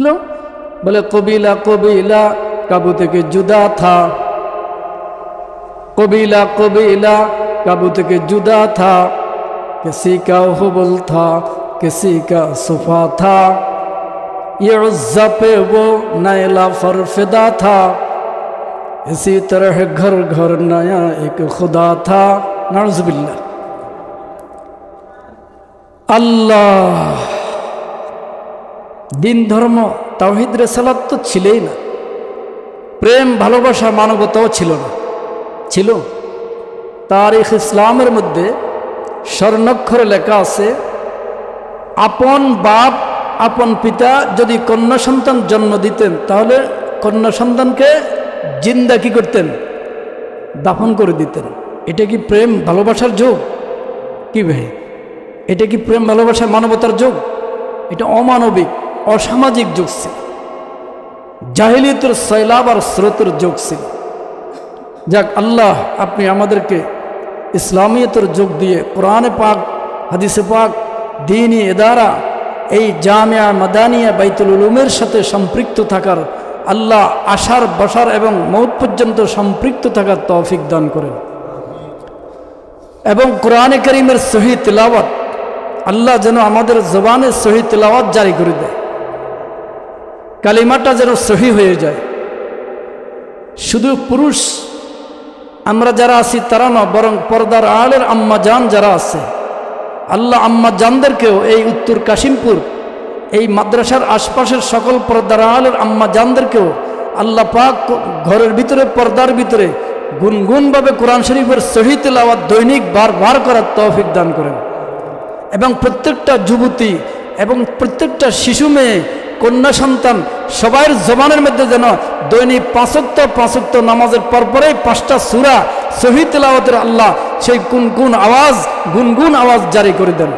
ছিল? বলে কবিলা কবিলা কাবু থেকে জুদা থা, कबीला कबीला काबूत के जुदा था, किसी का हुबल था किसी का सुफा था, ये उज़्ज़ा पे वो नैला फरफिदा था, इसी तरह घर घर नया एक खुदा था। नाउज़ुबिल्लाह। अल्लाह दिन धर्म ताওহীদ रिसालत तो छिलेই না, प्रेम ভালোবাসা মানবতাও ছিল না। ছিল তারিখ ইসলামের মধ্যে স্বর্ণাক্ষরে লেখা আছে, আপন বাপ আপন পিতা যদি কন্যা সন্তান জন্ম দিতেন তাহলে কন্যা সন্তানকে জিন্দা কি করতেন? দাফন করে দিতেন। এটা কি প্রেম ভালোবাসার যোগ? কি ভাই, এটা কি প্রেম ভালোবাসার মানবতার যোগ? এটা অমানবিক অসামাজিক যোগ ছিল, জাহিলিয়াতের সয়লাব আর স্রোতের যোগ ছিল। যাক আল্লাহ, আপনি আমাদেরকে ইসলামিয়তের যোগ দিয়ে কোরআনে পাক হাদিসে পাক দ্বীনি ইদারা এই জামিয়া মাদানিয়া বাইতুল উলুমের সাথে সম্পৃক্ত থাকার আল্লাহ আশার বসার এবং মৌত পর্যন্ত সম্পৃক্ত থাকার তৌফিক দান করেন, এবং কোরআনে কারীমের সহি তিলাওয়াত আল্লাহ যেন আমাদের জবানে সহি তিলাওয়াত জারি করে দেয়, কালিমাটা যেন সহি হয়ে যায়। শুধু পুরুষ আমরা যারা আছি তারা না, বরং পর্দার আড়ের আম্মা জান যারা আছে, আল্লাহ আম্মা জানদেরকেও এই উত্তর কাশিমপুর এই মাদ্রাসার আশপাশের সকল পর্দার আড়ের আম্মা জানদেরকেও আল্লাহ পাক ঘরের ভিতরে পর্দার ভিতরে গুনগুনভাবে কোরআন শরীফের সহি তিলাওয়াত দৈনিক বারবার করার তৌফিক দান করেন, এবং প্রত্যেকটা যুবতী এবং প্রত্যেকটা শিশু মেয়ে কন্যা সন্তান সবার জবানের মধ্যে যেন দৈনিক পাঁচ ওয়াক্ত নামাজের পরপরেই 5টা সূরা সহি তিলাওয়াতের আল্লাহ সেই গুনগুন আওয়াজ জারি করে দেন।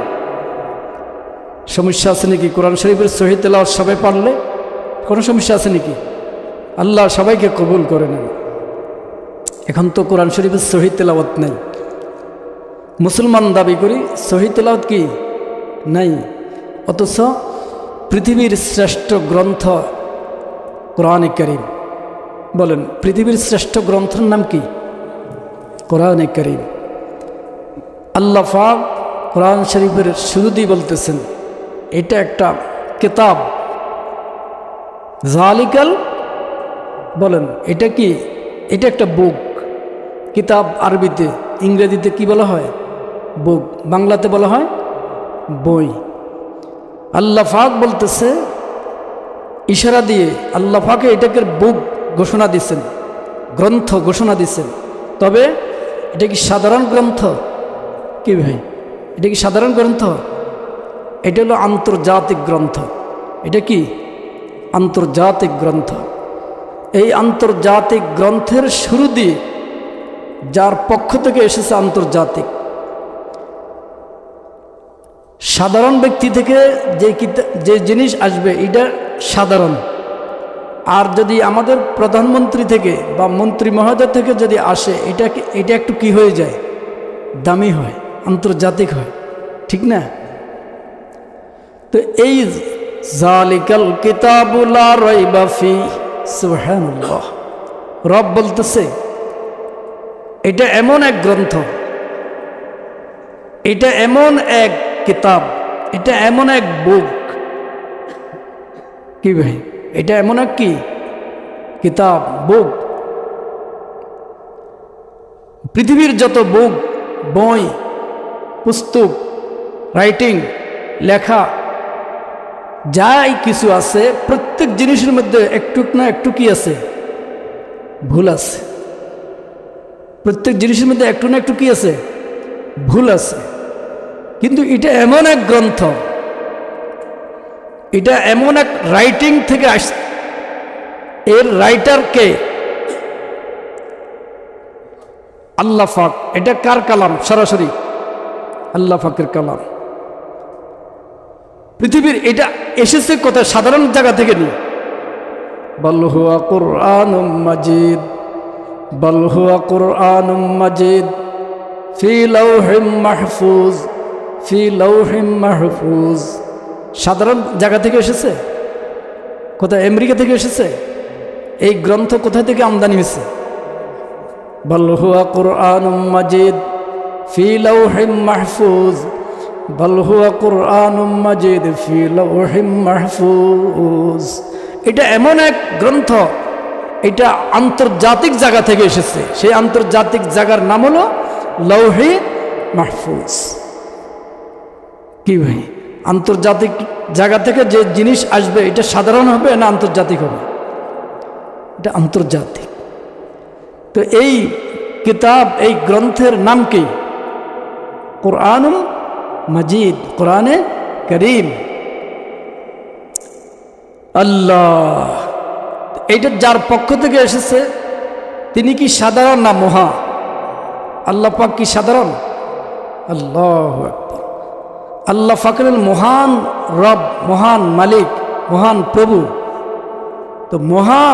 সমস্যা আছে নাকি? কোরআন শরীফের সহি তিলাওয়াত সবাই পারলে কোনো সমস্যা আছে নাকি? আল্লাহ সবাইকে কবুল করে নেন। এখন তো কোরআন শরীফের সহি তিলাওয়াত নেই, মুসলমান দাবি করি, সহি তিলাওয়াত কি নাই, অথচ পৃথিবীর শ্রেষ্ঠ গ্রন্থ কোরআনে কারীম। বলেন পৃথিবীর শ্রেষ্ঠ গ্রন্থের নাম কি? কোরআনে কারীম। আল্লাহ পাক কোরআন শরীফের শুরুতেই বলতেছেন এটা একটা কিতাব, জালিকাল, বলেন এটা কি? এটা একটা বুক। কিতাব আরবিতে, ইংরেজিতে কি বলা হয়? বুক। বাংলাতে বলা হয় বই। আল্লাহ পাক বলতেছে ইশারা দিয়ে, আল্লাহ পাকে এটাকে বুক ঘোষণা দিচ্ছেন, গ্রন্থ ঘোষণা দিচ্ছেন। তবে এটা কি সাধারণ গ্রন্থ? কি ভাই, এটা কি সাধারণ গ্রন্থ? এটা হলো আন্তর্জাতিক গ্রন্থ। এটা কি? আন্তর্জাতিক গ্রন্থ। এই আন্তর্জাতিক গ্রন্থের শুরু দিয়ে যার পক্ষ থেকে এসেছে আন্তর্জাতিক, সাধারণ ব্যক্তি থেকে যে জিনিস আসবে এটা সাধারণ, আর যদি আমাদের প্রধানমন্ত্রী থেকে বা মন্ত্রী মহোদয় থেকে যদি আসে এটা একটু কি হয়ে যায়? দামি হয়, আন্তর্জাতিক হয়, ঠিক না? তো এই জালিকাল কিতাবু লা রাইবা ফি, সুবহানাল্লাহ, রব বলতেছে এটা এমন এক গ্রন্থ, এটা এমন এক কিতাব, এটা এমন এক বুক। কি ভাই, এটা এমন এক কি কিতাব, বুক। পৃথিবীর যত বুক, বই, পুস্তক, রাইটিং, লেখা যাই কিছু আছে, প্রত্যেক জিনিসের মধ্যে একটু না একটু কি আছে? ভুল আছে। প্রত্যেক জিনিসের মধ্যে একটু না একটু কি আছে? ভুল আছে। কিন্তু এটা এমন এক গ্রন্থ, এটা এমন এক রাইটিং থেকে আসছে। এর রাইটার কে? আল্লাহ পাক। এটা কার কালাম? সরাসরি আল্লাহ পাকের কালাম। পৃথিবীর এটা এসেছে কোথায়? সাধারণ জায়গা থেকে নিয়ে। বাল হুয়া কুরআনুম মাজিদ, বাল হুয়া কুরআনুম মাজিদ ফি লাউহিম মাহফুজ, ফি লাউহিম মাহফুজ। সাধারণ জায়গা থেকে এসেছে? কোথায়? আমেরিকা থেকে এসেছে। এই গ্রন্থ কোথা থেকে আমদানি হয়েছে? বাল হুয়া কুরআনুম মাজিদ ফি লাওহিম মাহফুজ, বাল হুয়া কুরআনুম মাজিদ ফি লাওহিম মাহফুজ। এটা এমন এক গ্রন্থ, এটা আন্তর্জাতিক জায়গা থেকে এসেছে। সেই আন্তর্জাতিক জায়গার নাম হলো লৌহে মাহফুজ। কি ভাই, আন্তর্জাতিক জায়গা থেকে যে জিনিস আসবে এটা সাধারণ হবে না আন্তর্জাতিক হবে? এটা আন্তর্জাতিক। তো এই কিতাব, এই গ্রন্থের নাম কি? কোরআনুল মাজিদ, কোরআনে করিম। আল্লাহ, এইটা যার পক্ষ থেকে এসেছে তিনি কি সাধারণ না মহা? আল্লাহ পাক কি সাধারণ? আল্লাহু আকবার। আল্লাহ ফাকরুল মহান রব, মহান মালিক, মহান প্রভু। তো মহা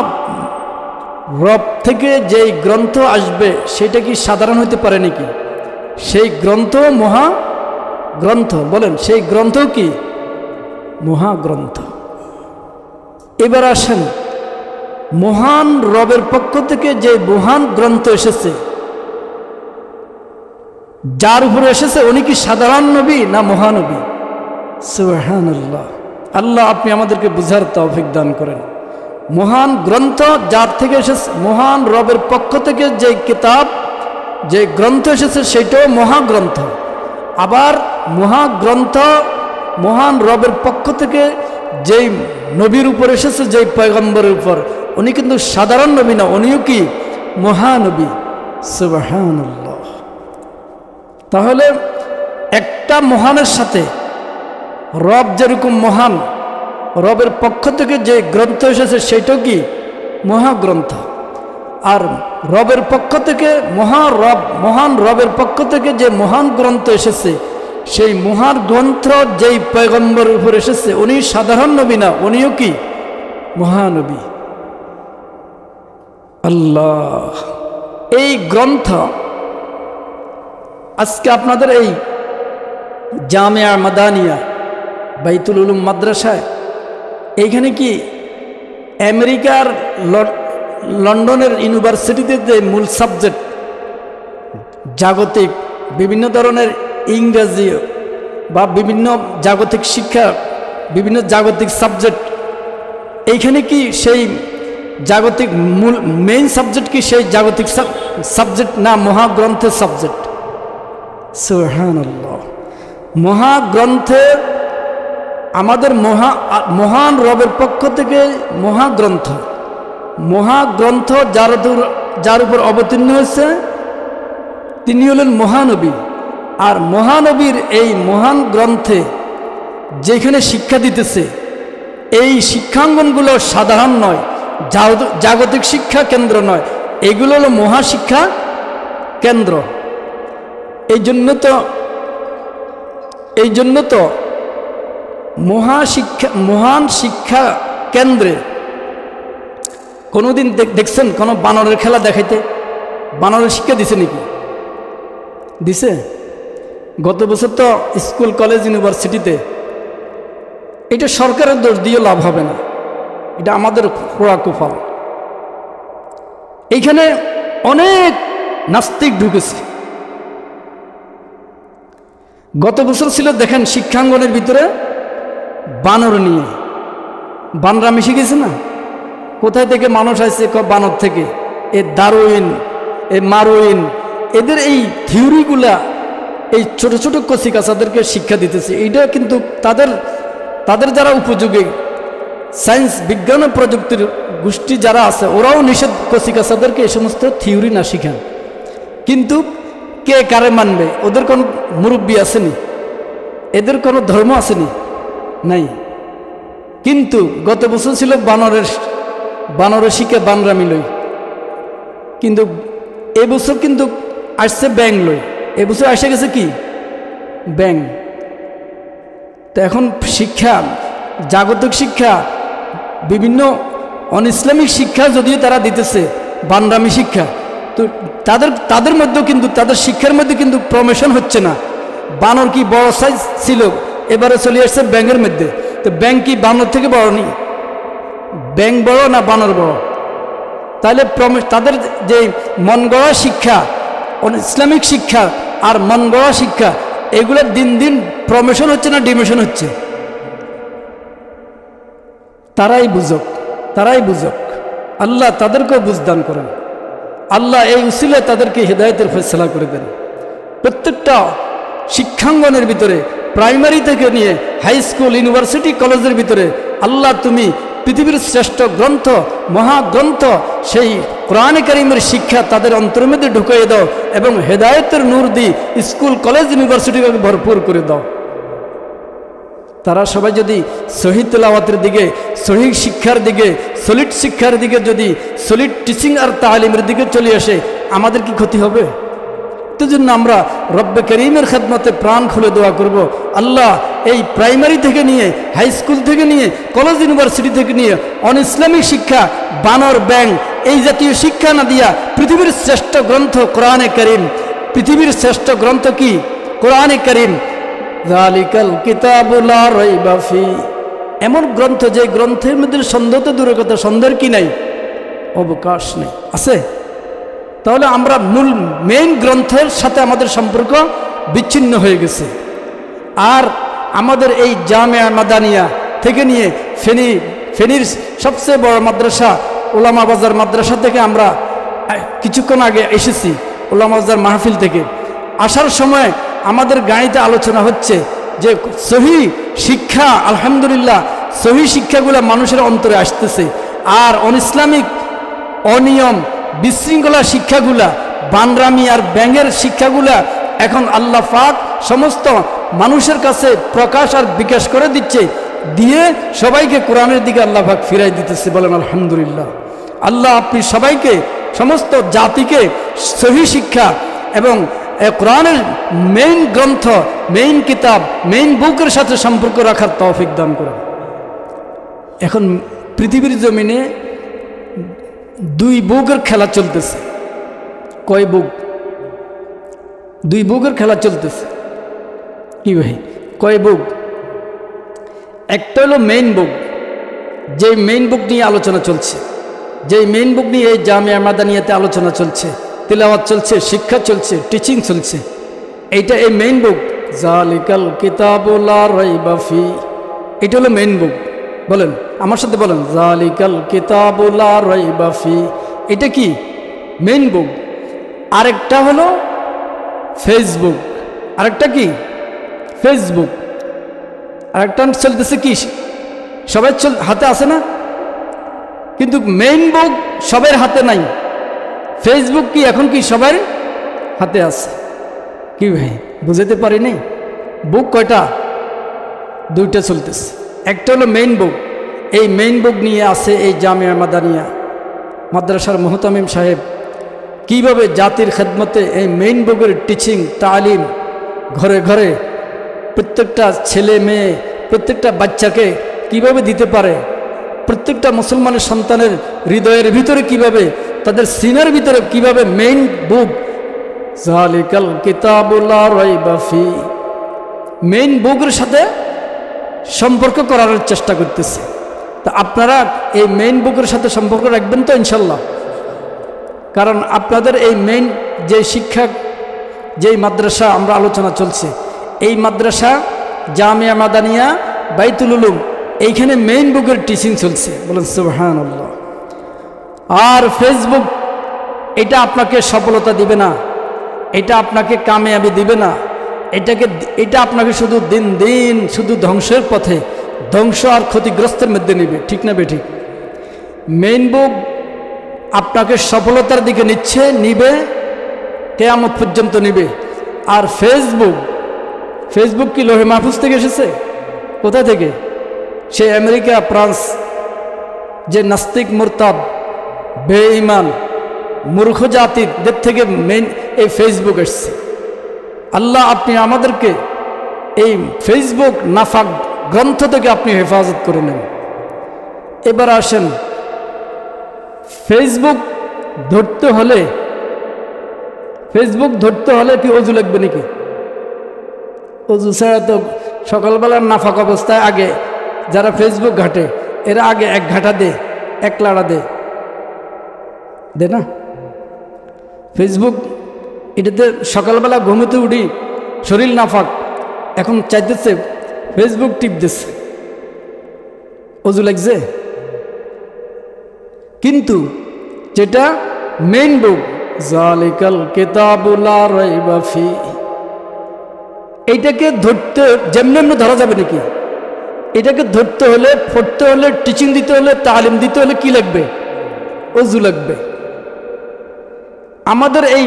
রব থেকে যেই গ্রন্থ আসবে সেটা কি সাধারণ হতে পারে নাকি? সেই গ্রন্থ মহা গ্রন্থ। বলেন, সেই গ্রন্থ কি মহা গ্রন্থ। এবার আসেন, মহান রবের পক্ষ থেকে যে মহান গ্রন্থ এসেছে, যার উপরে এসেছে উনি কি সাধারণ নবী না মহানবী? সুবহানাল্লাহ। আল্লাহ আপনি আমাদেরকে বুঝার তৌফিক দান করেন। মহান গ্রন্থ যার থেকে এসেছে, মহান রবের পক্ষ থেকে যে কিতাব, যে গ্রন্থ এসেছে সেটাও মহাগ্রন্থ। আবার মহাগ্রন্থ মহান রবের পক্ষ থেকে যেই নবীর উপর এসেছে, যেই পয়গম্বরের উপর, উনি কিন্তু সাধারণ নবী না, উনিও কি মহানবী। সুবহানাল্লাহ। তাহলে একটা মহানের সাথে রব যেরকম মহান, রবের পক্ষ থেকে যে গ্রন্থ এসেছে সেটাও কি মহাগ্রন্থ। আর রবের পক্ষ থেকে মহান রবের পক্ষ থেকে যে মহান গ্রন্থ এসেছে, সেই মহান গ্রন্থ যেই পয়গম্বরের উপর এসেছে উনি সাধারণ নবী না, উনিও কি মহানবী। আল্লাহ, এই গ্রন্থ আজকে আপনাদের এই জামিয়া মাদানিয়া বাইতুল উলুম মাদ্রাসায়, এইখানে কি আমেরিকার লন্ডনের ইউনিভার্সিটিতে যে মূল সাবজেক্ট জাগতিক বিভিন্ন ধরনের ইংরেজি বা বিভিন্ন জাগতিক শিক্ষা, বিভিন্ন জাগতিক সাবজেক্ট, এইখানে কি সেই জাগতিক মূল মেইন সাবজেক্ট কি সেই জাগতিক সাবজেক্ট না মহাগ্রন্থের সাবজেক্ট? সুবহানাল্লাহ। মহাগ্রন্থে আমাদের মহান রবের পক্ষ থেকে মহাগ্রন্থ, মহাগ্রন্থ যার উপর অবতীর্ণ হয়েছে তিনি হলেন মহানবী। আর মহানবীর এই মহান গ্রন্থে যেখানে শিক্ষা দিতেছে, এই শিক্ষাঙ্গনগুলো সাধারণ নয়, জাগতিক শিক্ষা কেন্দ্র নয়, এগুলো হলো মহাশিক্ষা কেন্দ্র। এই জন্য তো মহান শিক্ষা কেন্দ্রে কোনোদিন দেখছেন কোনো বানরের খেলা দেখাইতে? বানরের শিক্ষা দিছে নাকি? দিছে? গত বছর তো স্কুল, কলেজ, ইউনিভার্সিটিতে, এটা সরকারের দোষ দিয়ে লাভ হবে না, এটা আমাদের পোড়া কুফল। এইখানে অনেক নাস্তিক ঢুকেছে। গত বছর ছিল দেখেন শিক্ষাঙ্গনের ভিতরে বানর নিয়ে, বানরা মিশে গেছে না? কোথায় থেকে মানুষ আসছে? বানর থেকে। এ দারুইন, এ মারুইন, এদের এই থিওরিগুলা এই ছোট ছোট কচিকাচাদেরকে শিক্ষা দিতেছে। এইটা কিন্তু তাদের যারা উপযোগী সায়েন্স, বিজ্ঞান ও প্রযুক্তির গোষ্ঠী যারা আছে, ওরাও নিষেধ কচিকাচাদেরকে এই সমস্ত থিওরি না শিখান। কিন্তু কে কারে মানবে? ওদের কোন মুরব্বী আসেনি, এদের কোনো ধর্ম আসেনি, নাই। কিন্তু গত বছর ছিল বানরের শিখে বানরা মিলই, কিন্তু এবছর কিন্তু আসছে ব্যাং লই। এবছর এসে গেছে কি ব্যাং। তো এখন শিক্ষা, জাগতিক শিক্ষা, বিভিন্ন অনইসলামিক শিক্ষা যদিও তারা দিতেছে, বানরামি শিক্ষা, তো তাদের মধ্যেও কিন্তু, তাদের শিক্ষার মধ্যে কিন্তু প্রমোশন হচ্ছে না। বানর কি বড় সাইজ ছিল, এবারে চলে আসছে ব্যাঙের মধ্যে। তো ব্যাঙ কি বানর থেকে বড় নি? ব্যাং বড় না বানর বড়? তাহলে তাদের যে মন গড়া শিক্ষা, ইসলামিক শিক্ষা আর মন গড়া শিক্ষা, এগুলোর দিন দিন প্রমোশন হচ্ছে না ডিমোশন হচ্ছে? তারাই বুঝক। আল্লাহ তাদেরকেও বুঝদান করেন। আল্লাহ এই উসিলায় তাদেরকে হিদায়াতের ফয়সালা করে দেন। প্রত্যেকটা শিক্ষাঙ্গনের ভিতরে, প্রাইমারি থেকে নিয়ে হাই স্কুল, ইউনিভার্সিটি, কলেজের ভিতরে আল্লাহ তুমি পৃথিবীর শ্রেষ্ঠ গ্রন্থ, মহাগ্রন্থ সেই কোরআনে কারীমের শিক্ষা তাদের অন্তরের মধ্যে ঢুকিয়ে দাও এবং হেদায়েতের নূর দিয়ে স্কুল, কলেজ, ইউনিভার্সিটিকে ভরপুর করে দাও। তারা সবাই যদি সহিহ তেলাওয়াতের দিকে, সহিহ শিক্ষার দিকে, সলিড শিক্ষার দিকে, যদি সলিড টিচিং আর তালিমের দিকে চলে আসে, আমাদের কি ক্ষতি হবে? তো জন্য আমরা রব্বে করিমের খেদমতে প্রাণ খুলে দোয়া করব, আল্লাহ এই প্রাইমারি থেকে নিয়ে, হাই স্কুল থেকে নিয়ে, কলেজ, ইউনিভার্সিটি থেকে নিয়ে অন ইসলামিক শিক্ষা, বানর ব্যাং এই জাতীয় শিক্ষা না দিয়া পৃথিবীর শ্রেষ্ঠ গ্রন্থ কোরআনে কারীম, পৃথিবীর শ্রেষ্ঠ গ্রন্থ কি? কোরআনে কারীম। যালিকাল কিতাবু লা রাইবা ফি, এমন গ্রন্থ যে গ্রন্থের মধ্যে সন্দেহ তো দূরের কথা, সন্দেহের কি নাই, অবকাশ নেই, আছে। তাহলে আমরা মূল মেইন গ্রন্থের সাথে আমাদের সম্পর্ক বিচ্ছিন্ন হয়ে গেছে। আর আমাদের এই জামিয়া মাদানিয়া থেকে নিয়ে ফেনীর সবচেয়ে বড় মাদ্রাসা উলামা বাজার মাদ্রাসা থেকে আমরা কিছুক্ষণ আগে এসেছি, উলামা বাজার মাহফিল থেকে আসার সময় আমাদের গাড়িতে আলোচনা হচ্ছে যে সহি শিক্ষা, আলহামদুলিল্লাহ সহি শিক্ষাগুলো মানুষের অন্তরে আসতেছে, আর অনইসলামিক, অনিয়ম, বিশৃঙ্খলা শিক্ষাগুলা, বানরামি আর ব্যাঙের শিক্ষাগুলা এখন আল্লাহ পাক সমস্ত মানুষের কাছে প্রকাশ আর বিকাশ করে দিচ্ছে, দিয়ে সবাইকে কোরআনের দিকে আল্লাহ পাক ফিরাই দিতেছে। বলেন আলহামদুলিল্লাহ। আল্লাহ আপনি সবাইকে, সমস্ত জাতিকে সহি শিক্ষা এবং কোরআনের মেইন গ্রন্থ, মেইন কিতাব, মেইন বুকের সাথে সম্পর্ক রাখার তৌফিক দান করেন। এখন পৃথিবীর জমিনে দুই বুকের খেলা চলতেছে। কয় বুক? দুই বুকের খেলা চলতেছে। কি ভাই, কয় বুক? একটা হলো মেইন বুক, যে মেইন বুক নিয়ে আলোচনা চলছে, যে মেইন বুক নিয়ে এই জামিয়া মাদানিয়াতে আলোচনা চলছে, তিলাওয়াত চলছে, শিক্ষা চলছে, টিচিং চলছে, এইটা এই মেইন বুক। যালিকাল কিতাবু লা রাইবা ফি, এটা হলো মেইন বুক। বলেন আমার সাথে, বলেন যালিকাল কিতাবু লা রাইবা ফি, এটা কি? Main book. আরেকটা হলো ফেসবুক, আরেকটা কি? ফেসবুক। আরেকটা চলতেছে কি? সবাই হাতে আছে না? কিন্তু মেইন বুক সবার হাতে নাই। ফেসবুক কি এখন কি সবার হাতে আছে? কি ভাই বুঝাতে পারি নাই? বুক কয়টা? দুইটা চলতেছে। একটা হলো মেইন বুক, এই মেইন বুক নিয়ে আছে এই জামিয়া মাদানিয়া মাদ্রাসার মুহতামিম সাহেব কিভাবে জাতির খেদমতে এই মেইন বুকের টিচিং, তালিম ঘরে ঘরে প্রত্যেকটা ছেলে মেয়ে, প্রত্যেকটা বাচ্চাকে কিভাবে দিতে পারে, প্রত্যেকটা মুসলমানের সন্তানের হৃদয়ের ভিতরে কিভাবে, তাদের সিনার ভিতরে কিভাবে মেইন বুক যালিকাল কিতাবু লা রাইবা ফি, মেইন বুকের সাথে সম্পর্ক করার চেষ্টা করতেছে। তা আপনারা এই মেইন বুকের সাথে সম্পর্ক রাখবেন তো ইনশাল্লাহ? কারণ আপনাদের এই মেইন যে শিক্ষা, যেই মাদ্রাসা আমরা আলোচনা চলছে, এই মাদ্রাসা জামিয়া মাদানিয়া বাইতুল উলুম, এইখানে মেইন বুকের টিচিং চলছে। বলেন সুবহানাল্লাহ। আর ফেসবুক এটা আপনাকে সফলতা দিবে না, এটা আপনাকে কামিয়াবি দিবে না, এটা আপনাকে শুধু দিন দিন শুধু ধ্বংসের পথে, ধ্বংস আর ক্ষতিগ্রস্তের মধ্যে নেবে। ঠিক না বেঠিক? মেইন বুক আপনাকে সফলতার দিকে নিবে, কিয়ামত পর্যন্ত নিবে। আর ফেসবুক কি লোহে মাহফুজ থেকে এসেছে? কোথা থেকে? সে আমেরিকা, ফ্রান্স, যে নাস্তিক, মুরতাদ, বেঈমান, মূর্খ জাতিদের থেকে মেইন এই ফেসবুক এসছে। আল্লাহ আপনি আমাদেরকে এই ফেসবুক নাফাক গ্রন্থ থেকে আপনি হেফাজত করে নেন। এবার আসেন, ফেসবুক ধরতে হলে কি অজু লাগবে নাকি? অজু ছাড়া তো সকালবেলার নাফাক অবস্থায় আগে যারা ফেসবুক ঘাটে এর আগে এক ঘাটা দে, এক লাড়া দে, দে না। ফেসবুক এটাতে সকালবেলা ঘুমোতে উঠি, শরীর নাফাক, এখন চাইতেছে ফেসবুক টিপ দিচ্ছে, অজু লাগছে। কিন্তু যেটা মেইন বুক, জালিকাল কিতাবু লা রাইবা ফি, এইটাকে ধরতে যেমনি ধরা যাবে নাকি? এটাকে ধরতে হলে, পড়তে হলে, টিচিং দিতে হলে, তালিম দিতে হলে কি লাগবে? অজু লাগবে। আমাদের এই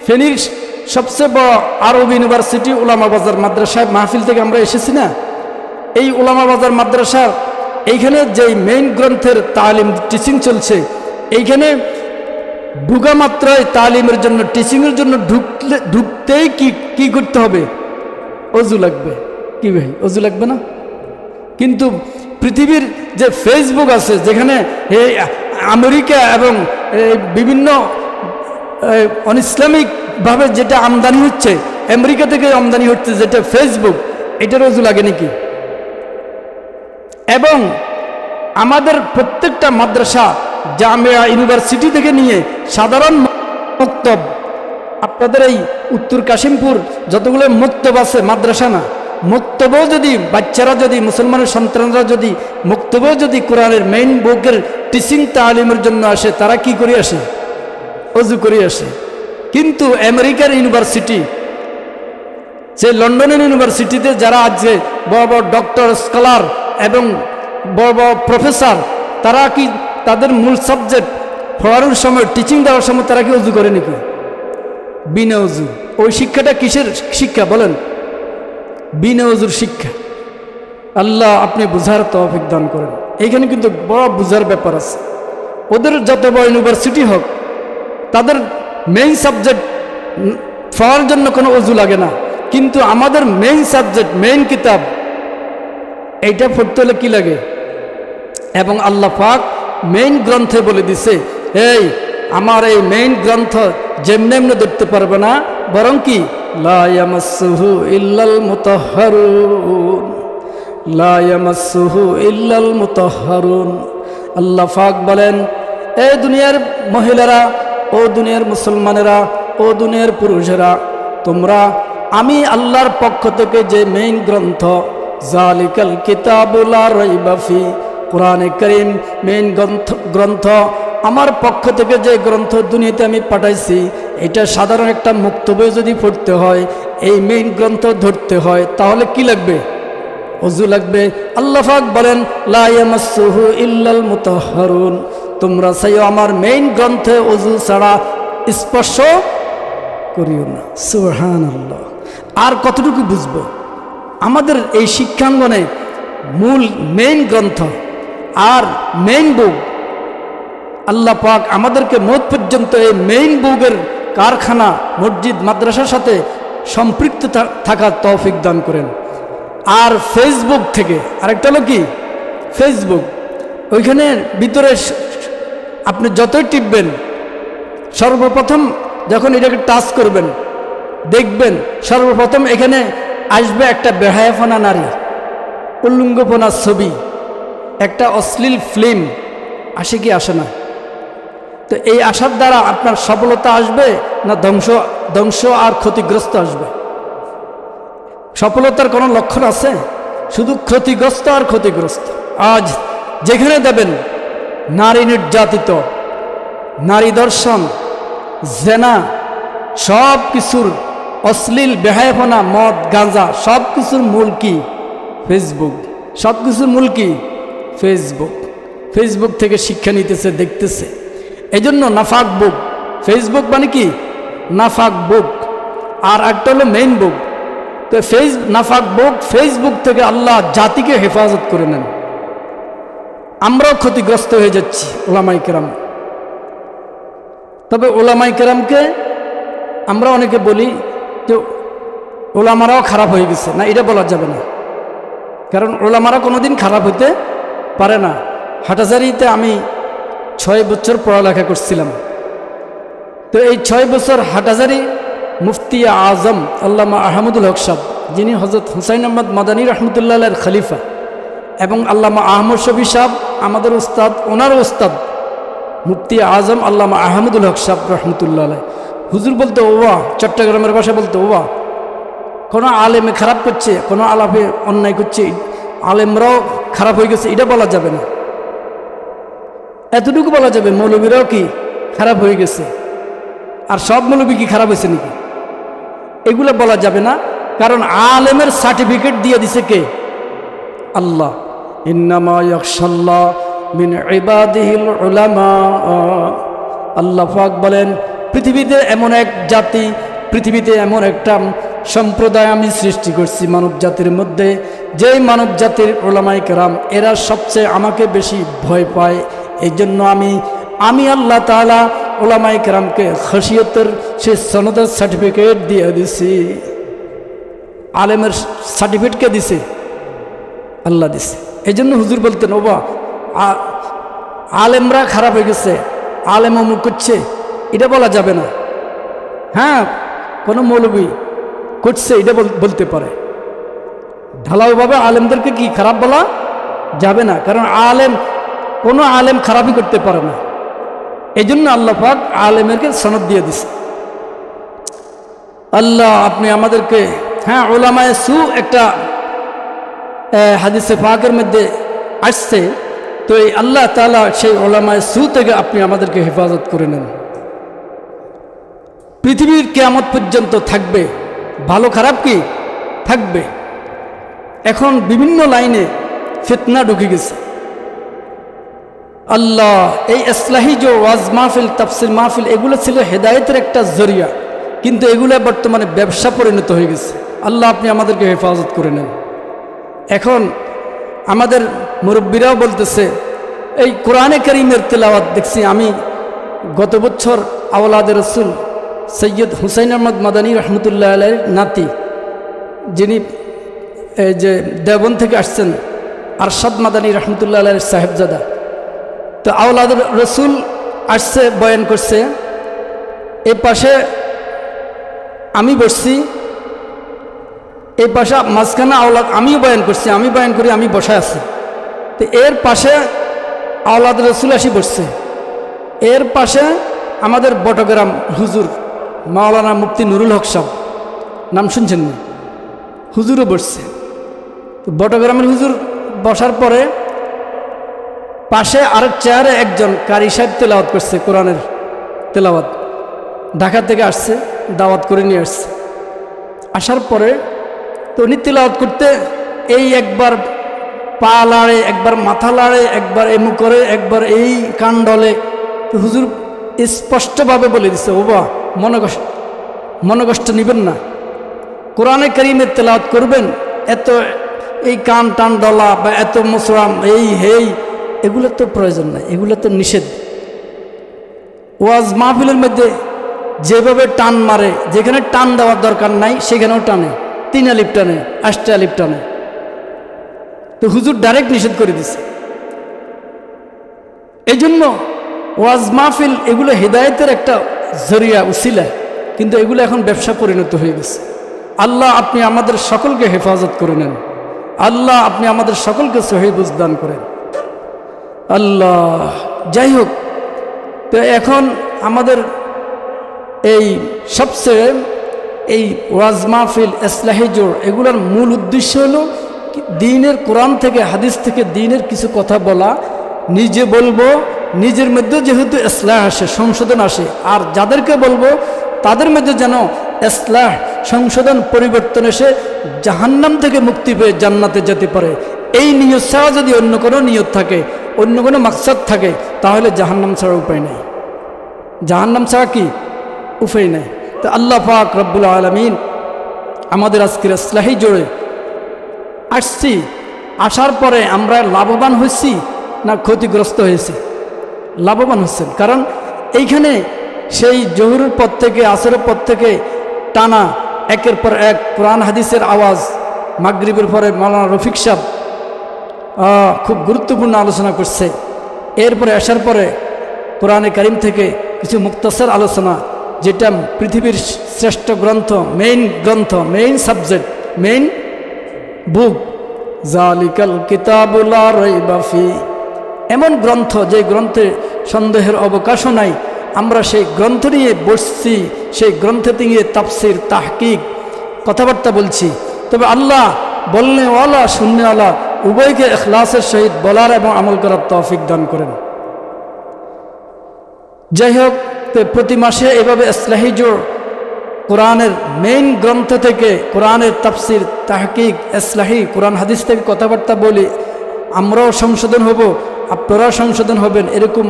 ফেনীর সবচেয়ে বড় আরব ইউনিভার্সিটি উলামা বাজার মাদ্রাসায় মাহফিল থেকে আমরা এসেছি না, এই উলামা বাজার মাদ্রাসার এইখানে যে মেইন গ্রন্থের তালিম টিচিং চলছে, এইখানে ঢুকা মাত্রই তালিমের জন্য, টিচিংয়ের জন্য ঢুকতেই কি করতে হবে? অজু লাগবে। কি ভাই, অজু লাগবে না? কিন্তু পৃথিবীর যে ফেসবুক আছে, যেখানে এই আমেরিকা এবং বিভিন্ন অনইসলামিকভাবে যেটা আমদানি হচ্ছে, আমেরিকা থেকে আমদানি হচ্ছে যেটা ফেসবুক, এটার অজু লাগে নাকি? এবং আমাদের প্রত্যেকটা মাদ্রাসা, জামিয়া, ইউনিভার্সিটি থেকে নিয়ে সাধারণ মক্তব, আপনাদের এই উত্তর কাশিমপুর যতগুলো মক্তব আছে, মাদ্রাসা না, মক্তবও যদি বাচ্চারা, যদি মুসলমানের সন্তানরা যদি মক্তবও যদি কোরআনের মেইন বুকের টিচিং তালিমের জন্য আসে, তারা কি করে আসে? অজু করে আসে। কিন্তু আমেরিকার ইউনিভার্সিটি, যে লন্ডনের ইউনিভার্সিটিতে যারা আছে বড় বড় ডক্টর, স্কলার এবং বড় বড় প্রফেসর, তারা কি তাদের মূল সাবজেক্ট পড়ানোর সময়, টিচিং দেওয়ার সময় তারা কি অজু করে নাকি? বিনা অজু। ওই শিক্ষাটা কিসের শিক্ষা বলেন? বিনা অজুর শিক্ষা। আল্লাহ আপনি বুঝার তৌফিক দান করেন। এইখানে কিন্তু বড় বুঝার ব্যাপার আছে। ওদের যত বড় ইউনিভার্সিটি হোক, তাদের মেইন সাবজেক্ট পড়ার জন্য কোনো অজু লাগে না। কিন্তু আমাদের মেইন সাবজেক্ট, মেইন কিতাব, এইটা পড়তে হলে কি লাগে? এবং আল্লাহ পাক মেইন গ্রন্থে বলে দিছে, এই আমার এই মেইন গ্রন্থ যেমনি এমনি ধরতে পারবে না, বরং কি লা ইয়ামাসসুহু ইল্লাল মুতাহহারুন, লা ইয়ামাসসুহু ইল্লাল মুতাহহারুন। আল্লাহ পাক বলেন, এ দুনিয়ার মহিলারা, ও দুনিয়ার মুসলমানেরা, ও দুনিয়ার পুরুষেরা, তোমরা আমি আল্লাহর পক্ষ থেকে যে মেইন গ্রন্থ, জালিকাল কিতাবু লা রাইবা ফি, কোরআনে কারীম মেইন গ্রন্থ, আমার পক্ষ থেকে যে গ্রন্থ দুনিয়াতে আমি পাঠাইছি, এটা সাধারণ একটা মুক্তবে যদি পড়তে হয়, এই মেইন গ্রন্থ ধরতে হয়, তাহলে কি লাগবে? অজু লাগবে। আল্লাহ পাক বলেন, লা ইয়ামাসসুহু ইল্লাল মুতাহহারুন, তোমরা চাইও আমার মেইন গ্রন্থে অজু ছাড়া স্পর্শ করিও না। সুবহানাল্লাহ। আর কতটুকু বুঝবো? আমাদের এই শিক্ষাঙ্গনে মূল মেইন গ্রন্থ আর মেইন বুক, আল্লাহ পাক আমাদেরকে মওত পর্যন্ত এই মেইন বুকের কারখানা, মসজিদ, মাদ্রাসার সাথে সম্পৃক্ত থাকার তৌফিক দান করেন। আর ফেসবুক থেকে আরেকটা হলো কি, ফেসবুক, ওইখানে ভিতরে আপনি যতই টিপবেন, সর্বপ্রথম যখন এটাকে টাচ করবেন, দেখবেন সর্বপ্রথম এখানে আসবে একটা বেহায়াফনা নারী, উল্লঙ্গপনার ছবি, একটা অশ্লীল ফিল্ম। আসে কি আসে না? তো এই আশার দ্বারা আপনার সফলতা আসবে না ধ্বংস আর ক্ষতিগ্রস্ত আসবে? সফলতার কোনো লক্ষণ আছে? শুধু ক্ষতিগ্রস্ত আর ক্ষতিগ্রস্ত। আজ যেখানে দেবেন নারী নির্যাতিত, নারী দর্শন, জেনা, সব কিছুর অশ্লীল বেহায়াপনা, মদ, গাঁজা, সব কিছুর মূল কি? ফেসবুক। সব কিছুর মূল কি? ফেসবুক। ফেসবুক থেকে শিক্ষা নিতেছে, দেখতেছে। এই জন্য নাফাক বুক। ফেসবুক মানে কি? নাফাক বুক। আর একটা হলো মেইন বুক। তো নাফাক বুক, ফেসবুক থেকে আল্লাহ জাতিকে হেফাজত করে নেন। আমরাও ক্ষতিগ্রস্ত হয়ে যাচ্ছি, ওলামাই কেরাম। তবে ওলামাই কেরামকে আমরা অনেকে বলি যে ওলামারাও খারাপ হয়ে গেছে, না, এটা বলা যাবে না। কারণ ওলামারা কোনোদিন খারাপ হইতে পারে না। হাটাজারিতে আমি 6 বছর পড়ালেখা করছিলাম। তো এই 6 বছর হাটাজারি মুফতি আজম আল্লামা আহমদুল হক সাহেব, যিনি হযরত হুসাইন আহমদ মাদানী রহমতুল্লাহ এর খলিফা, এবং আল্লামা আহমদ শফি সাহেব আমাদের উস্তাদ, ওনার উস্তাদ মুফতি আজম আল্লামা আহমদুল হক সাহেব রহমতুল্লাহ আলাইহি, হুজুর বলতে ওয়া, চট্টগ্রামের ভাষা বলতে ওয়া, কোনো আলেমে খারাপ করছে, কোনো আলাপে অন্যায় করছে, আলেমরাও খারাপ হয়ে গেছে, এটা বলা যাবে না। এতটুকু বলা যাবে মৌলবীরাও কি খারাপ হয়ে গেছে, আর সব মৌলবী কি খারাপ হয়েছে নাকি, এগুলো বলা যাবে না। কারণ আলেমের সার্টিফিকেট দিয়ে দিছে কে? আল্লাহ। ইন্নামা ইয়াখশাল্লাহ মিন ইবাদিহিল উলামা। আল্লাহ পাক বলেন, পৃথিবীতে এমন এক জাতি, পৃথিবীতে এমন একটা সম্প্রদায় আমি সৃষ্টি করছি মানব জাতির মধ্যে, যেই মানব জাতির উলামায়ে কেরাম এরা সবচেয়ে আমাকে বেশি ভয় পায়। এই জন্য আমি আল্লাহ তাআলা উলামায়ে কেরামকে খশিয়তের সে সনদের সার্টিফিকেট দিয়ে দিছি। আলেমের সার্টিফিকেট কে দিছে? আল্লাহ দিছে। এই জন্য হুজুর বলতেন, ওবা আলেমরা খারাপ হয়ে গেছে, আলেম অমুক করছে, এটা বলা যাবে না। হ্যাঁ, কোনো মৌলবী করছে এটা বলতে পারে, ঢালাওভাবে আলেমদেরকে কি খারাপ বলা যাবে না, কারণ কোনো আলেম খারাপই করতে পারে না। এই জন্য আল্লাহ পাক আলেমেরকে সনদ দিয়ে দিছে। আল্লাহ আপনি আমাদেরকে, হ্যাঁ, উলামায়ে সু একটা হাদিসে পাকের মধ্যে আসছে, তো এই আল্লাহ তাআলা সেই উলামায়ে সু থেকে আপনি আমাদেরকে হেফাজত করে নেন। পৃথিবীর কিয়ামত পর্যন্ত থাকবে, ভালো খারাপ কি থাকবে। এখন বিভিন্ন লাইনে ফিতনা ঢুকে গেছে। আল্লাহ, এই ইসলাহি যে ওয়াজ মাহফিল, তাফসির মাহফিল, এগুলো ছিল হেদায়েতের একটা জরিয়া, কিন্তু এগুলো বর্তমানে ব্যবসা পরিণত হয়ে গেছে। আল্লাহ আপনি আমাদেরকে হেফাজত করে নেন। এখন আমাদের মুরব্বীরাও বলতেছে, এই কোরআনে কারীমের তেলাওয়াত দেখছি আমি গত বছর আওলাদে রসুল সৈয়দ হুসাইন আহমদ মাদানী রহমতুল্লাহ আলাইহির নাতি, যিনি এই যে দেওবন্দ থেকে আসছেন, আরশাদ মাদানী রহমতুল্লাহ আলাইহির সাহেবজাদা, তো আওলাদ রসুল আসছে, বয়ান করছে, এই পাশে আমি বসছি, এই পাশে মাঝখানে আওলাদ, আমিও বয়ান করছি, আমি বয়ান করি, আমি বসে আছি, তো এর পাশে আওলাদ রসুল আসি বসছে, এর পাশে আমাদের বটগ্রাম হুজুর মাওলানা মুফতি নুরুল হক সাহেব, নাম শুনছেন না, হুজুরও বসছে। তো বটগ্রামের হুজুর বসার পরে পাশে আরেক চেয়ারে একজন কারি সাহেব তেলাওয়াত করছে, কোরআনের তেলাওয়াত, ঢাকা থেকে আসছে, দাওয়াত করে নিয়ে আসছে। আসার পরে তো উনি তেলাওয়াত করতে এই একবার পা লাড়ে, একবার মাথা লাড়ে, একবার এমু করে, একবার এই কান ডলে। তো হুজুর স্পষ্টভাবে বলে দিচ্ছে, ওবা মনে কষ্ট নেবেন না, কোরআনে কারীমের তেলাওয়াত করবেন, এত এই কান টান ডলা বা এত মুসরাম এই হেই এগুলো তো প্রয়োজন নাই, এগুলো তো নিষেধ। ওয়াজ মাহফিলের মধ্যে যেভাবে টান মারে, যেখানে টান দেওয়ার দরকার নাই সেখানেও টানে, 3 আলিফ টানে, 8 আলিফ টানে। তো হুজুর ডাইরেক্ট নিষেধ করে দিছে। এই জন্য ওয়াজ মাহফিল এগুলো হেদায়েতের একটা জরিয়া, উসিলা, কিন্তু এগুলো এখন ব্যবসা পরিণত হয়ে গেছে। আল্লাহ আপনি আমাদের সকলকে হেফাজত করে নেন। আল্লাহ আপনি আমাদের সকলকে সহিহ বুঝ দান করেন। আল্লাহ, যাই হোক, তো এখন আমাদের এই সবচেয়ে এই ওয়াজ মাহফিল, ইসলাহি জোর, এগুলোর মূল উদ্দেশ্য হলো দ্বীনের কোরআন থেকে, হাদিস থেকে দ্বীনের কিছু কথা বলা, নিজে বলবো, নিজের মধ্যে যেহেতু ইসলাহ আসে, সংশোধন আসে, আর যাদেরকে বলবো তাদের মধ্যে যেন ইসলাহ, সংশোধন, পরিবর্তন এসে জাহান্নাম থেকে মুক্তি পেয়ে জান্নাতে যেতে পারে। এই নিয়ত ছাড়া যদি অন্য কোনো নিয়ত থাকে, অন্য কোনো মাকসাদ থাকে, তাহলে জাহান্নাম ছাড়া উপায় নেই। জাহান্নাম ছাড়া কি উপায় নেই। তো আল্লাহ পাক রব্বুল আলামিন আমাদের আজকের ইসলাহি জোরে আসছি, আসার পরে আমরা লাভবান হয়েছি না ক্ষতিগ্রস্ত হয়েছি? লাভবান হচ্ছেন, কারণ এইখানে সেই জোহরের পর থেকে, আসরের পর থেকে টানা একের পর এক কোরআন হাদিসের আওয়াজ। মাগরিবের পরে মাওলানা রফিক সাহেব খুব গুরুত্বপূর্ণ আলোচনা করছে। এরপরে আসার পরে কোরআনে কারীম থেকে কিছু মুক্তাসার আলোচনা, যেটা পৃথিবীর শ্রেষ্ঠ গ্রন্থ, মেইন গ্রন্থ, মেইন সাবজেক্ট, মেইন বুক, জালিকাল কিতাবু লা রাইবা ফি, এমন গ্রন্থ যে গ্রন্থে সন্দেহের অবকাশও নাই। আমরা সেই গ্রন্থ নিয়ে বসছি, সেই গ্রন্থে নিয়ে তাফসির তাহকিক কথাবার্তা বলছি। তবে আল্লাহ বলনেওয়ালা শুননেওয়ালা উভয়কে ইখলাসের সহিত বলার এবং আমল করার তৌফিক দান করেন। যাই হোক, প্রতি মাসে এভাবে ইসলাহি জোড় কোরআনের মেইন গ্রন্থ থেকে কোরআনের তাফসির তাহকিক ইসলাহি কোরআন হাদিস থেকে কথাবার্তা বলি। আমরাও সংশোধন হব, আপনারাও সংশোধন হবেন। এরকম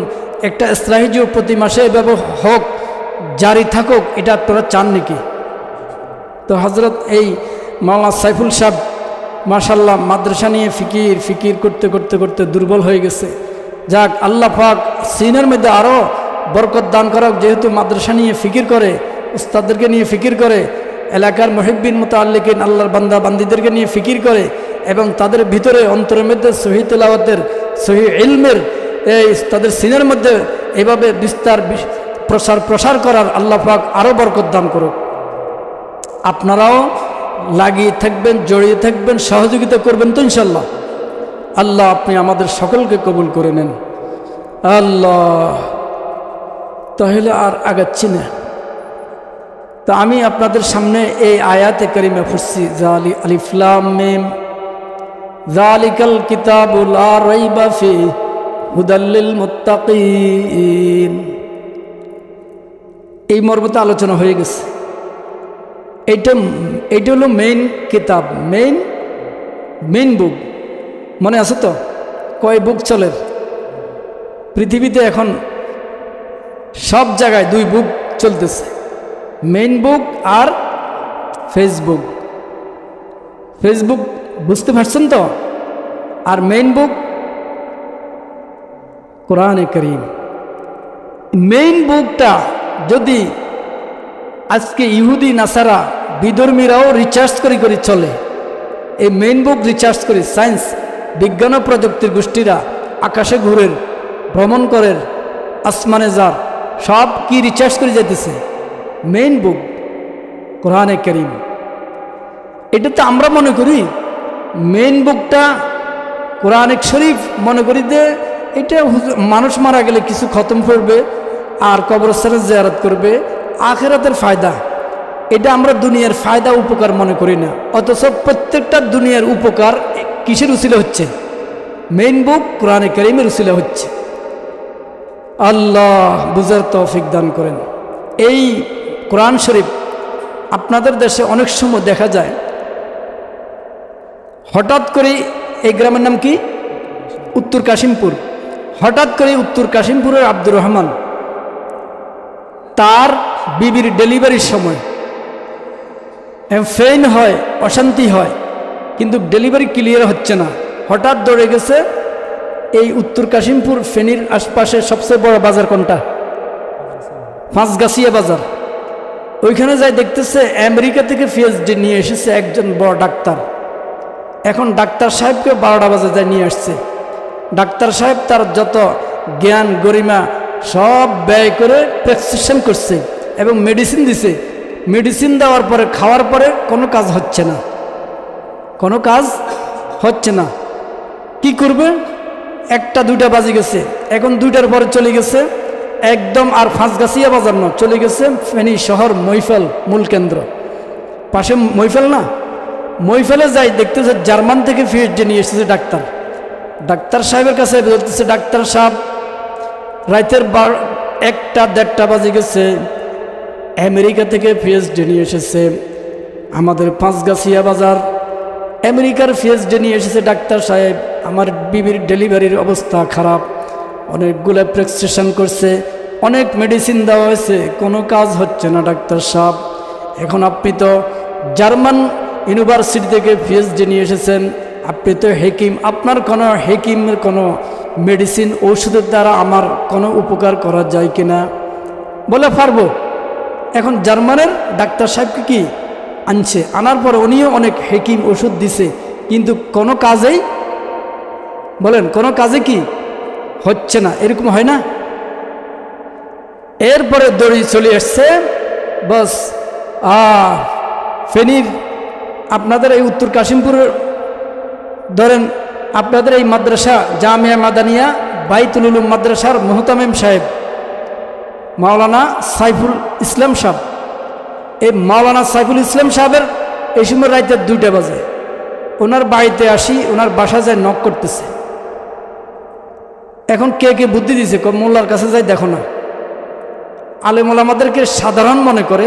একটা ইসলাহি জোড় প্রতি মাসে এভাবে হোক, জারি থাকুক, এটা আপনারা চান নাকি? তো হজরত এই মাওলানা সাইফুল সাহেব মাশাল্লাহ মাদ্রাসা নিয়ে ফিকির করতে করতে করতে দুর্বল হয়ে গেছে। যাক, আল্লাহ পাক সিনের মধ্যে আরও বরকত দান করাক। যেহেতু মাদ্রাসা নিয়ে ফিকির করে, উস্তাদদেরকে নিয়ে ফিকির করে, এলাকার মুহিব্বিন মুতাআল্লিকিন আল্লাহর বান্দা বান্দিদেরকে নিয়ে ফিকির করে, এবং তাদের ভিতরে অন্তরের মধ্যে সহি তেলাওয়াতের সহি ইলমের এই তাদের সিনের মধ্যে এভাবে বিস্তার প্রসার করার আল্লাহ পাক আরও বরকত দান করুক। আপনারাও লাগিয়ে থাকবেন, জড়িয়ে থাকবেন, সহযোগিতা করবেন তো ইনশাল্লাহ। আল্লাহ আপনি আমাদের সকলকে কবুল করে নেন। আল্লাহ, তাহলে আর আগাচ্ছি না। তো আমি আপনাদের সামনে এই আয়াতে কারিমা পড়ছি, আলিফ লাম মিম যালিকাল কিতাবু লা রাইবা ফি হুদাল লিল মুত্তাকিন। এই মর্মতে আলোচনা হয়ে গেছে। এইটা হলো মেইন কিতাব, মেইন বুক। মনে আছে তো কয় বুক চলে পৃথিবীতে? এখন সব জায়গায় দুই বুক চলতেছে, মেইন বুক আর ফেসবুক। বুঝতে পারছেন তো? আর মেইন বুক কোরআনে কারীম। মেইন বুকটা যদি আজকে ইহুদি নাসারা বিধর্মীরাও রিচার্জ করে চলে, এই মেইন বুক রিচার্জ করে সায়েন্স বিজ্ঞান ও প্রযুক্তির গোষ্ঠীরা আকাশে ঘুরের, ভ্রমণ করের, আসমানে যার, সব কি রিচার্জ করে যেতেছে? মেইন বুক কোরআনে কারীম। এটা তো আমরা মনে করি মেইন বুকটা কোরআনে শরীফ মনে করি যে এটা মানুষ মারা গেলে কিছু খতম করবে আর কবরস্থানে জিয়ারত করবে, আখিরাতের ফায়দা। এটা আমরা দুনিয়ার ফায়দা উপকার মনে করি না, অথচ প্রত্যেকটা দুনিয়ার উপকার কিসের উসিলা হচ্ছে? মেইন বুক কোরআনে কারীমের উসিলা হচ্ছে। আল্লাহ বুঝার তৌফিক দান করেন। এই কোরআন শরীফ আপনাদের দেশে অনেক সময় দেখা যায়, হঠাৎ করে এই গ্রামের নাম কি? উত্তর কাশিমপুর। হঠাৎ করে উত্তর কাশিমপুরের আব্দুর রহমান, তার বিবির ডেলিভারির সময় পেইন হয়, অশান্তি হয়, কিন্তু ডেলিভারি ক্লিয়ার হচ্ছে না। হঠাৎ দৌড়ে গেছে এই উত্তর কাশিমপুর ফেনীর আশপাশে সবচেয়ে বড় বাজার কোনটা? পাঁচগাছিয়া বাজার। ওইখানে যাই দেখতেছে আমেরিকা থেকে পিএইচডি নিয়ে এসেছে একজন বড় ডাক্তার। এখন ডাক্তার সাহেবকে 12টা বাজে যায় নিয়ে আসছে। ডাক্তার সাহেব তার যত জ্ঞান গরিমা সব ব্যয় করে প্রেসক্রিপশন করছে এবং মেডিসিন দিছে। মেডিসিন দেওয়ার পরে খাওয়ার পরে কোনো কাজ হচ্ছে না, কোনো কাজ হচ্ছে না। কি করবে? 1টা 2টা বাজে গেছে। এখন 2টার পরে চলে গেছে একদম, আর পাঁচগাছিয়া বাজার না, চলে গেছে ফেনী শহর মহিফেল মূল কেন্দ্র। পাশে মহিফেল না, মহিফেলে যাই দেখতেছে জার্মান থেকে পিএইচডি নিয়ে এসেছে ডাক্তার। ডাক্তার সাহেবের কাছে বলতেছে, ডাক্তার সাহেব রাতের 1টা 1:30 বাজে গেছে, আমেরিকা থেকে পিএইচডি নিয়ে এসেছে আমাদের পাঁচগাছিয়া বাজার। আমেরিকার পিএইচডি নিয়ে এসেছে ডাক্তার সাহেব। আমার বিবির ডেলিভারির অবস্থা খারাপ, অনেকগুলো প্রেসক্রিপশন করছে, অনেক মেডিসিন দেওয়া হয়েছে, কোনো কাজ হচ্ছে না ডাক্তার সাহেব। এখন আপনি তো জার্মান ইউনিভার্সিটি থেকে পিএইচডি নিয়ে এসেছেন, আপনি তো হেকিম, আপনার কোনো হেকিমের কোনো মেডিসিন ঔষধের দ্বারা আমার কোনো উপকার করা যায় কিনা? বলে পারবো। এখন জার্মানের ডাক্তার সাহেবকে কি আনছে, আনার পরে উনিও অনেক হেকিম ওষুধ দিছে, কিন্তু কোনো কাজেই, বলেন কোনো কাজে কি হচ্ছে না। এরকম হয় না? এরপরে দড়ি চলে আসছে বস ফেনীর আপনাদের এই উত্তর কাশিমপুরের ধরেন আপনাদের এই মাদ্রাসা জামিয়া মাদানিয়া বাইতুল উলুম মাদ্রাসার মুহতামিম সাহেব মাওলানা সাইফুল ইসলাম সাহেব, এই মাওলানা সাইফুল ইসলাম সাহেবের এই সময় রাইতে 2টা বাজে, ওনার বাড়িতে আসি, ওনার বাসা যায় নক করতেছে। এখন কে কে বুদ্ধি দিছে, মোল্লার কাছে যাই দেখো না। আলেমুলামাদেরকে সাধারণ মনে করে,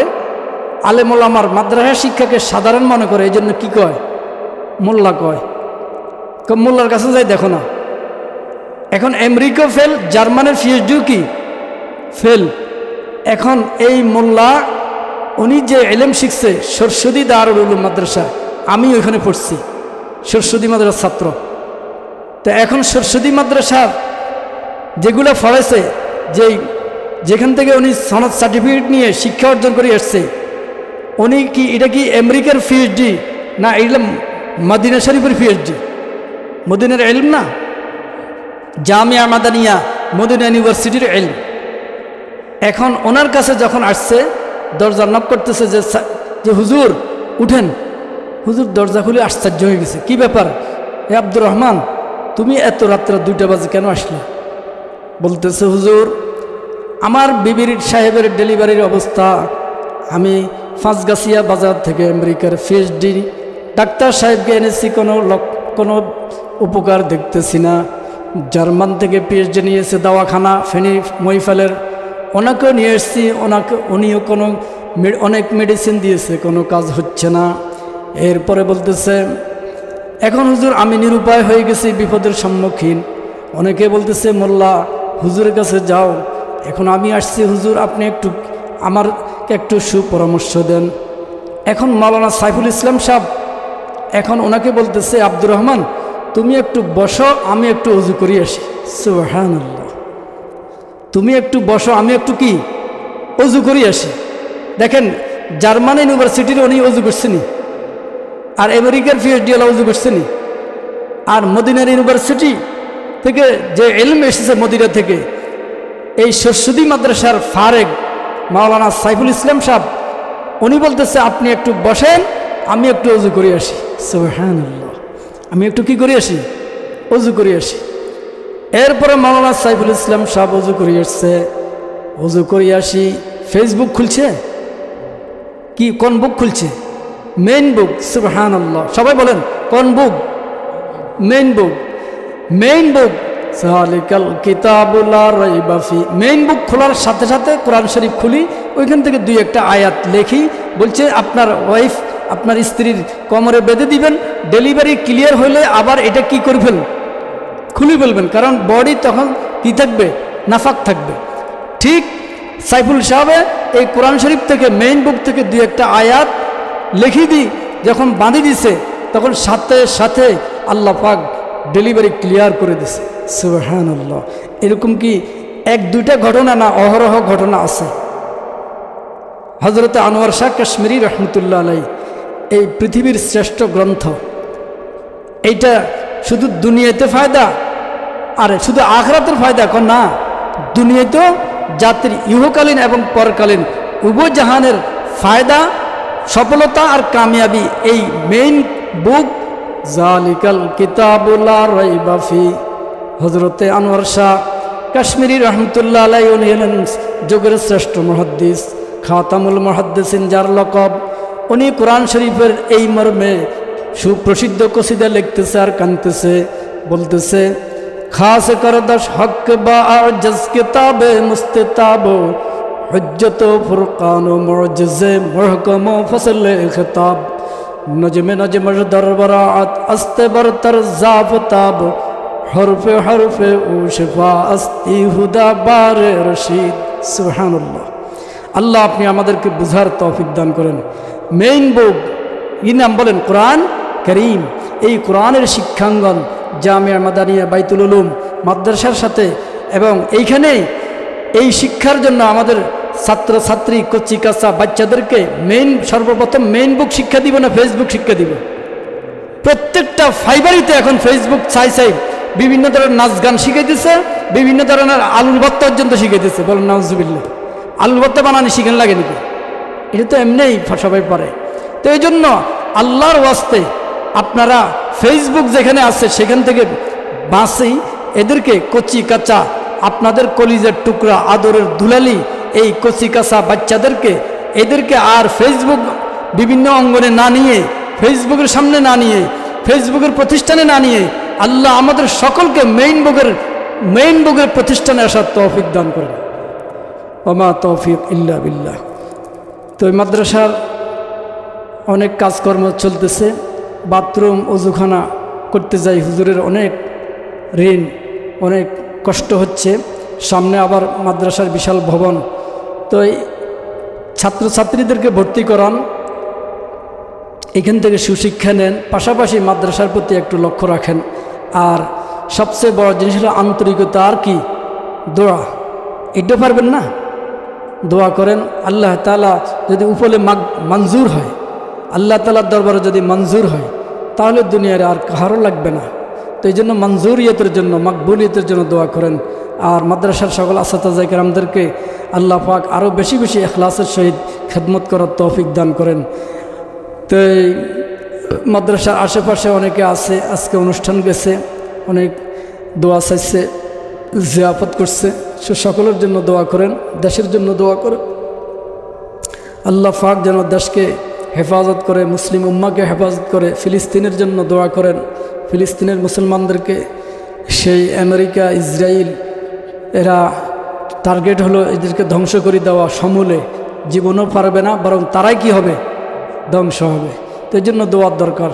আলেমুলামার মাদ্রাসা শিক্ষাকে সাধারণ মনে করে, এই জন্য কী কয়, মোল্লা কয়। মোল্লার কাছে যাই দেখো না। এখন আমেরিকা ফেল, জার্মানের পিএইচডিও কি ফেল। এখন এই মোল্লা উনি যে এলেম শিখছে সরস্বতী দারুল উলুম মাদ্রাসা, আমি ওইখানে পড়ছি, সরস্বতী মাদ্রাসার ছাত্র। তো এখন সরস্বতী মাদ্রাসার যেগুলো পড়েছে, যেখান থেকে উনি সনদ সার্টিফিকেট নিয়ে শিক্ষা অর্জন করে এসছে, উনি কি এটা কি আমেরিকার পিএইচডি না এটা মদিনা শরীফের পিএইচডি? মদিনার এলম না, জামিয়া মাদানিয়া মদিনা ইউনিভার্সিটির এলম। এখন ওনার কাছে যখন আসছে, দরজা নক করতেছে যে হুজুর উঠেন। হুজুর দরজা খুলে আশ্চর্য হয়ে গেছে, কি ব্যাপার এ আব্দুর রহমান, তুমি এত রাত্রে 2টা বাজে কেন আসলে? বলতেছে হুজুর আমার বিবির সাহেবের ডেলিভারির অবস্থা, আমি পাঁচগাছিয়া বাজার থেকে আমেরিকার পিএইচডি ডাক্তার সাহেবকে এনেছি, কোনো উপকার দেখতেছি না। জার্মান থেকে পিএইচডি নিয়েছে দাওয়াখানা ফেনী মহিফালের, ওনাকেও নিয়ে এসেছি, উনিও অনেক মেডিসিন দিয়েছে, কোনো কাজ হচ্ছে না। এরপরে বলতেছে এখন হুজুর আমি নিরুপায় হয়ে গেছি, বিপদের সম্মুখীন। অনেকে বলতেছে মোল্লা হুজুরের কাছে যাও। এখন আমি আসছি হুজুর, আপনি আমাকে একটু সুপরামর্শ দেন। এখন মাওলানা সাইফুল ইসলাম সাহেব এখন ওনাকে বলতেছে আব্দুর রহমান তুমি একটু বসো, আমি একটু ওযু করি আসি। সুবহানাল্লাহ, তুমি একটু বসো, আমি একটু কি ওযু করি আসি। দেখেন জার্মান ইউনিভার্সিটির উনি ওযু করছেনি, আর আমেরিকার পিএইচডি ওলা ওযু করছেনি, আর মদিনার ইউনিভার্সিটি থেকে যে এলম এসেছে মদিনা থেকে, এই সরস্বতী মাদ্রাসার ফারেক মাওলানা সাইফুল ইসলাম সাহেব উনি বলতেছে আপনি একটু বসেন, আমি একটু ওযু করে আসি। সুবহানাল্লাহ, আমি একটু কি করে আসি, ওযু করে আসি। এরপরে মাওলানা সাইফুল ইসলাম সাহেব ওযু করে আসছে, ওযু করে আসি, ফেসবুক খুলছে, কি কোন বুক খুলছে, মেইন বুক। সুবহানাল্লাহ, সবাই বলেন কোন বুক, মেইন বুক। মেইন বুক যালিকাল কিতাবুল লা রাইবা ফি, মেইন বুক খোলার সাথে সাথে কোরআন শরীফ খুলি, ওইখান থেকে 2-1টা আয়াত লেখি, বলছে আপনার ওয়াইফ আপনার স্ত্রীর কোমরে বেঁধে দিবেন, ডেলিভারি ক্লিয়ার হলে আবার এটা কি করবেন, খুলে ফেলবেন, কারণ বডি তখন কি থাকবে, নাফাক থাকবে। ঠিক সাইফুল সাহেব এই কোরআন শরীফ থেকে মেইন বুক থেকে 2-1টা আয়াত লিখে দিই, যখন বাঁধি দিছে তখন সাথে সাথে আল্লাহ পাক ডেলিভারি ক্লিয়ার করে দিছে। সুবহানাল্লাহ, এরকম কি 1-2টা ঘটনা না, অহরহ ঘটনা আছে। হযরত আনোয়ার শাহ কাশ্মীরি রহমতুল্লাহ আলাইহি এই পৃথিবীর শ্রেষ্ঠ গ্রন্থ, এইটা শুধু দুনিয়াতে ফায়দা আর শুধু আখিরাতের ফায়দা কোন না, দুনিয়াতেও জাতির ইহকালীন এবং পরকালীন উভয় জাহানের ফায়দা, সফলতা আর কামিয়াবি এই মেইন বুক যালিকাল কিতাবুল লা রাইবা ফি। হযরতে আনোয়ার শাহ কাশ্মীরি রহমতুল্লাহ আলাইহি উনি হলেন যুগের শ্রেষ্ঠ মুহাদ্দিস, খাতামুল মুহাদ্দিসিন যার লকব। উনি কোরআন শরীফের এই মর্মে সুপ্রসিদ্ধ কসিদা লিখতেছে আর কানতেছে, বলতেছে খাস করদশ হক বা আজজ কিতাবে মুস্তাব, হুজ্জত ফুরকান মুজিজে মুহকম ফসল খিতাব, নজমে নজমর দরবরাত আস্তে বরতর জাফতাব, হরফে হরফে ও শিফা আস্তি হুদা বারে রশিদ। সুবহানাল্লাহ, আল্লাহ আপনি আমাদেরকে বুঝার তৌফিক দান করেন। মেইন বুক কি নাম বলেন, কোরআন করিম। এই কোরআনের শিক্ষাঙ্গন জামিয়া মাদানিয়া বাইতুল উলুম মাদ্রাসার সাথে, এবং এইখানে এই শিক্ষার জন্য আমাদের ছাত্র ছাত্রী কচি কাঁচা বাচ্চাদেরকে সর্বপ্রথম মেইন বুক শিক্ষা দিব না ফেসবুক শিক্ষা দিব? প্রত্যেকটা ফাইবারিতে এখন ফেসবুক চাই বিভিন্ন ধরনের নাচ গান শিখাইতেছে, বিভিন্ন ধরনের আলুর ভর্তা পর্যন্ত শিখাইতেছে। বলেন নাউজুবিল্লাহ, আলুর ভর্তা বানানি শিখেন লাগে নাকি? এটা তো এমনিই সবাই পারে। তো এই জন্য আল্লাহর ওয়াস্তে আপনারা ফেসবুক যেখানে আছে সেখান থেকে বাঁচেই এদেরকে কচি কাঁচা আপনাদের কলিজের টুকরা আদরের দুলালি এই কচি কাঁচা বাচ্চাদেরকে এদেরকে আর ফেসবুক বিভিন্ন অঙ্গনে না নিয়ে, ফেসবুকের সামনে না নিয়ে, ফেসবুকের প্রতিষ্ঠানে না নিয়ে আল্লাহ আমাদের সকলকে মেইন বুকের প্রতিষ্ঠানে আসার তৌফিক দান করেন। ওমা তৌফিক ইল্লা বিল্লাহ। তো এই মাদ্রাসার অনেক কাজকর্ম চলতেছে। বাথরুম অজুখানা করতে যাই হুজুরের অনেক ঋণ, অনেক কষ্ট হচ্ছে। সামনে আবার মাদ্রাসার বিশাল ভবন। তো এই ছাত্রছাত্রীদেরকে ভর্তি করান, এখান থেকে সুশিক্ষা নেন, পাশাপাশি মাদ্রাসার প্রতি একটু লক্ষ্য রাখেন। আর সবচেয়ে বড় জিনিস হলো আন্তরিকতা। আর কি? দোয়া। এটাও পারবেন না? দোয়া করেন। আল্লাহ তাআলা যদি উপলে মঞ্জুর হয়, আল্লাহ তাআলার দরবারে যদি মঞ্জুর হয়, তাহলে দুনিয়ার আর কাহারও লাগবে না। তো এই জন্য মঞ্জুরিয়তের জন্য, মাকবুলিয়তের জন্য দোয়া করেন। আর মাদ্রাসার সকল আসাতাজা কেরামদেরকে আল্লাহ পাক আরও বেশি বেশি ইখলাসের সহিত খেদমত করার তৌফিক দান করেন। তো এই মাদ্রাসার আশেপাশে অনেকে আছে, আজকে অনুষ্ঠান গেছে, অনেক দোয়া চাইছে, জিয়াফত করছে। সে সকলের জন্য দোয়া করেন, দেশের জন্য দোয়া করেন। আল্লাহ পাক যেন দেশকে হেফাজত করে, মুসলিম উম্মাকে হেফাজত করে। ফিলিস্তিনের জন্য দোয়া করেন। ফিলিস্তিনের মুসলমানদেরকে সেই আমেরিকা, ইসরায়েল এরা টার্গেট হলো এদেরকে ধ্বংস করে দেওয়া সমূলে। জীবনও পারবে না, বরং তারাই কি হবে? ধ্বংস হবে। তো এই জন্য দোয়ার দরকার।